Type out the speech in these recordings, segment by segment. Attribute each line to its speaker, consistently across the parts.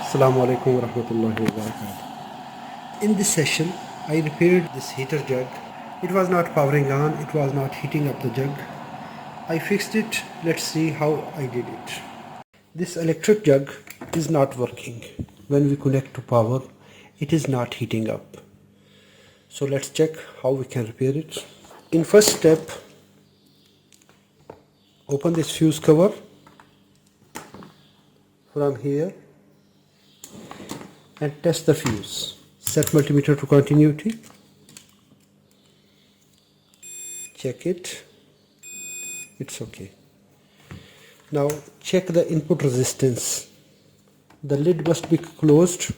Speaker 1: Assalamu alaikum wa rahmatullahi wa barakatuh. In this session, I repaired this heater jug. It was not powering on, it was not heating up the jug. I fixed it. Let's see how I did it. This electric jug is not working. When we connect to power, it is not heating up. So let's check how we can repair it. In first step, open this fuse cover from here and test the fuse. Set multimeter to continuity. Check it. It's okay. Now check the input resistance. The lid must be closed,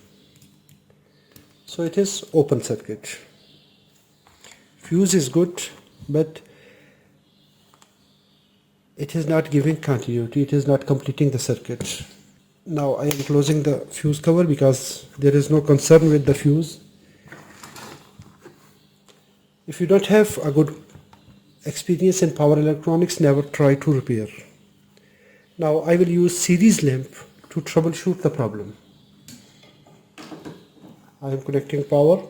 Speaker 1: so it is open circuit. Fuse is good, but it is not giving continuity, it is not completing the circuit. Now I am closing the fuse cover because there is no concern with the fuse. If you don't have a good experience in power electronics, never try to repair. Now I will use series lamp to troubleshoot the problem. I am connecting power.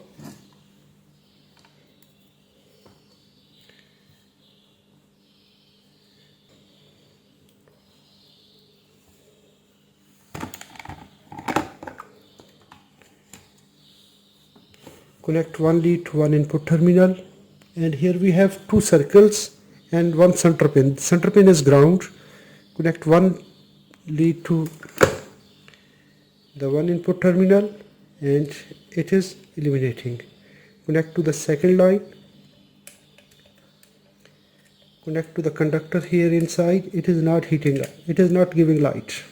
Speaker 1: Connect one lead to one input terminal, and here we have two circles and one center pin. The center pin is ground. Connect one lead to the one input terminal and it is illuminating. Connect to the second line. Connect to the conductor here inside. It is not heating up. It is not giving light.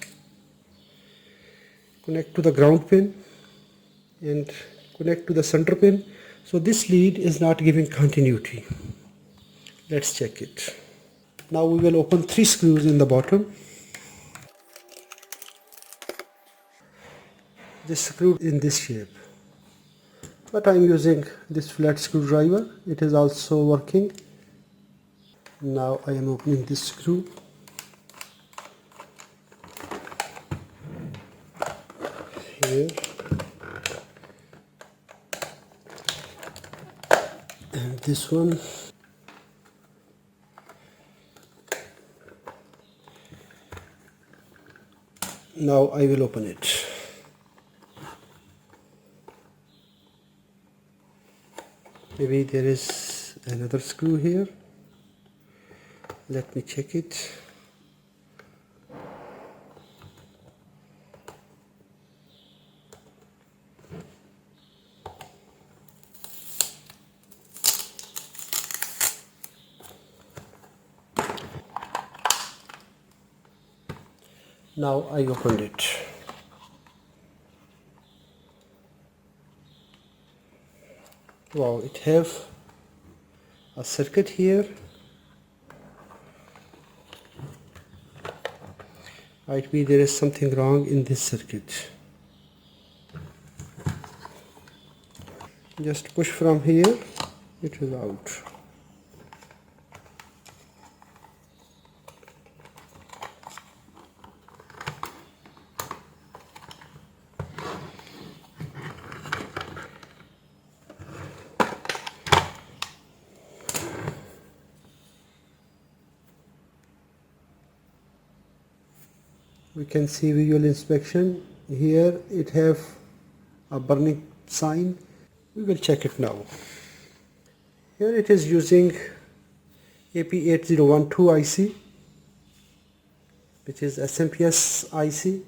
Speaker 1: Connect to the ground pin and connect to the center pin. So this lead is not giving continuity. Let's check it. Now we will open 3 screws in the bottom. This screw in this shape, but I am using this flat screwdriver. It is also working. Now I am opening this screw. Here. And this one. Now I will open it. Maybe there is another screw here. Let me check it. Now I opened it. Wow, it have a circuit here. Might be there is something wrong in this circuit. Just push from here, it is out. We can see visual inspection. Here it have a burning sign. We will check it now. Here it is using AP8012 IC, which is SMPS IC.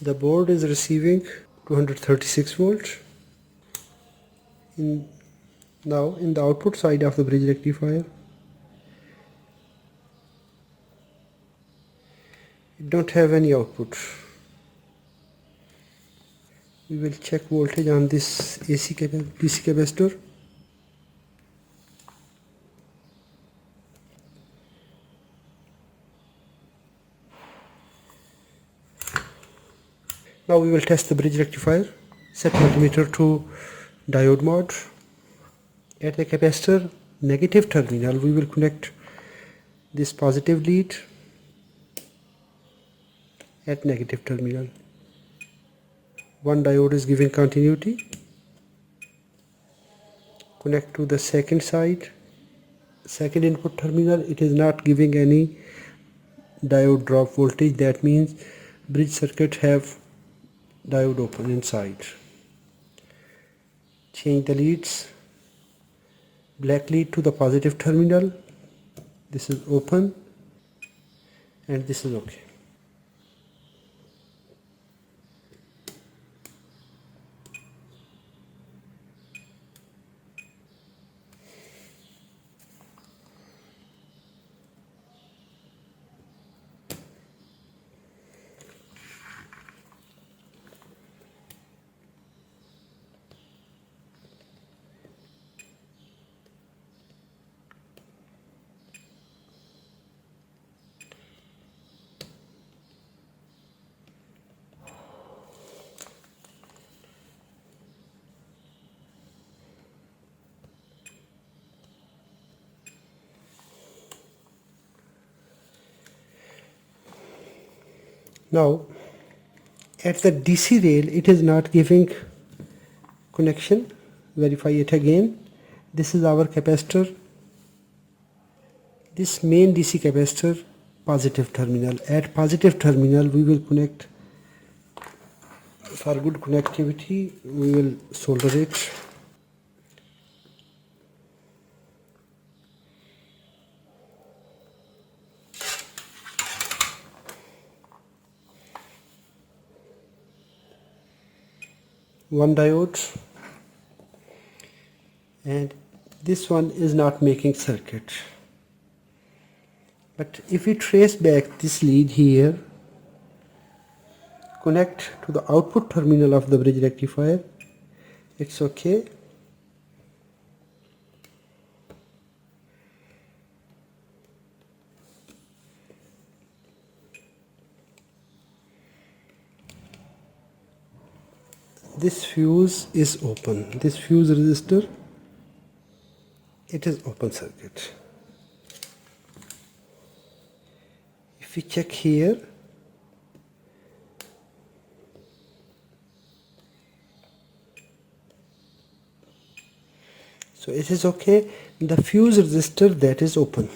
Speaker 1: The board is receiving 236 volts. Now in the output side of the bridge rectifier, it don't have any output. We will check voltage on this DC capacitor. Now we will test the bridge rectifier. Set multimeter to diode mode. At the capacitor negative terminal we will connect this positive lead at negative terminal. One diode is giving continuity. Connect to the second side, second input terminal. It is not giving any diode drop voltage. That means bridge circuit have diode open inside. Change the leads. Black lead to the positive terminal. This is open and this is okay. Now at the DC rail it is not giving connection. Verify it again. This is our capacitor. This main DC capacitor positive terminal. At positive terminal we will connect. For good connectivity we will solder it. One diode, and this one is not making circuit. But if we trace back this lead here, connect to the output terminal of the bridge rectifier, it's okay. This fuse is open. This fuse resistor, it is open circuit. If we check here, so it is okay. The fuse resistor, that is open.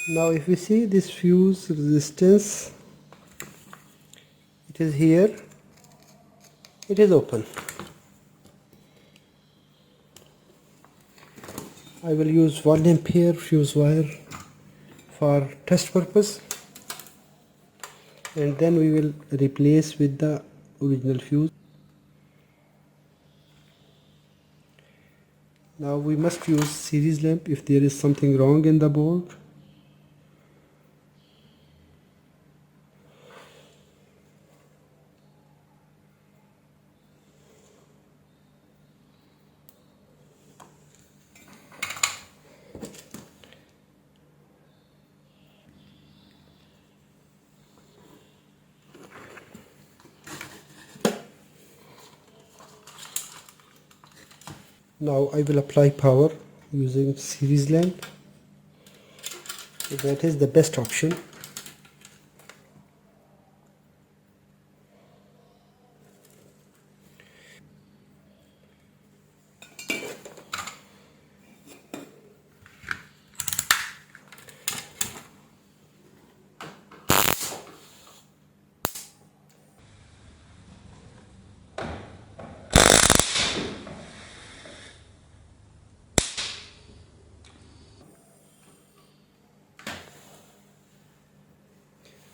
Speaker 1: Now if we see this fuse resistance, it is here. It is open. I will use 1 ampere fuse wire for test purpose, and then we will replace with the original fuse. Now we must use series lamp if there is something wrong in the board. Now I will apply power using series lamp. So that is the best option.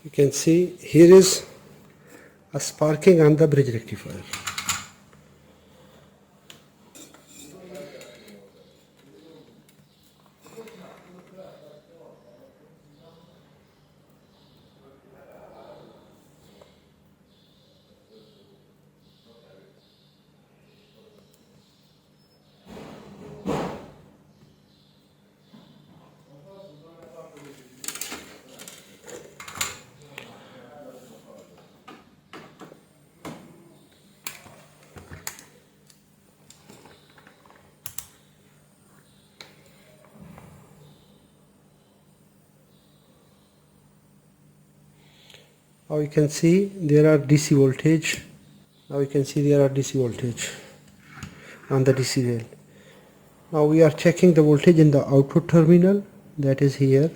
Speaker 1: You can see here is a sparking on the bridge rectifier. Now you can see there are DC voltage. Now you can see there are DC voltage on the DC rail. Now we are checking the voltage in the output terminal, that is here.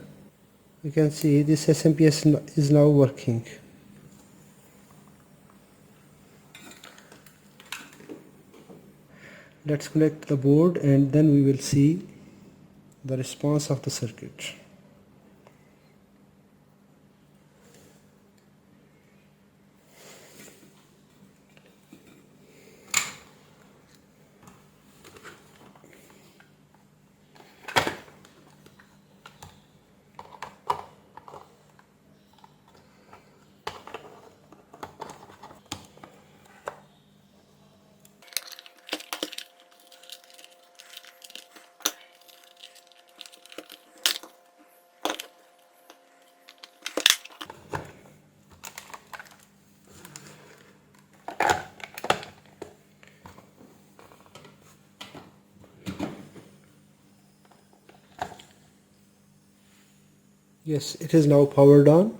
Speaker 1: You can see this SMPS is now working. Let's connect the board and then we will see the response of the circuit. Yes, it is now powered on.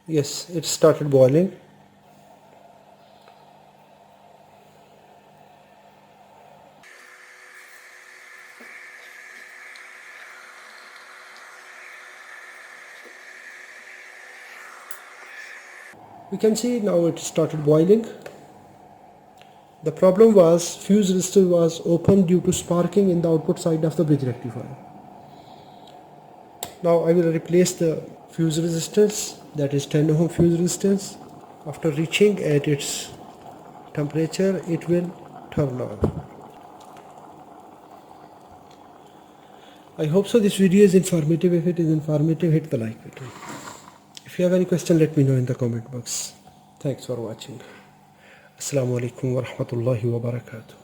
Speaker 1: Yes, it started boiling. We can see now it started boiling. The problem was fuse resistor was open due to sparking in the output side of the bridge rectifier. Now I will replace the fuse resistance, that is 10 ohm fuse resistance. After reaching at its temperature, it will turn off. I hope so this video is informative. If it is informative, hit the like button. If you have any question, let me know in the comment box. Thanks for watching. Assalamu alaikum wa rahmatullahi wa barakatuh.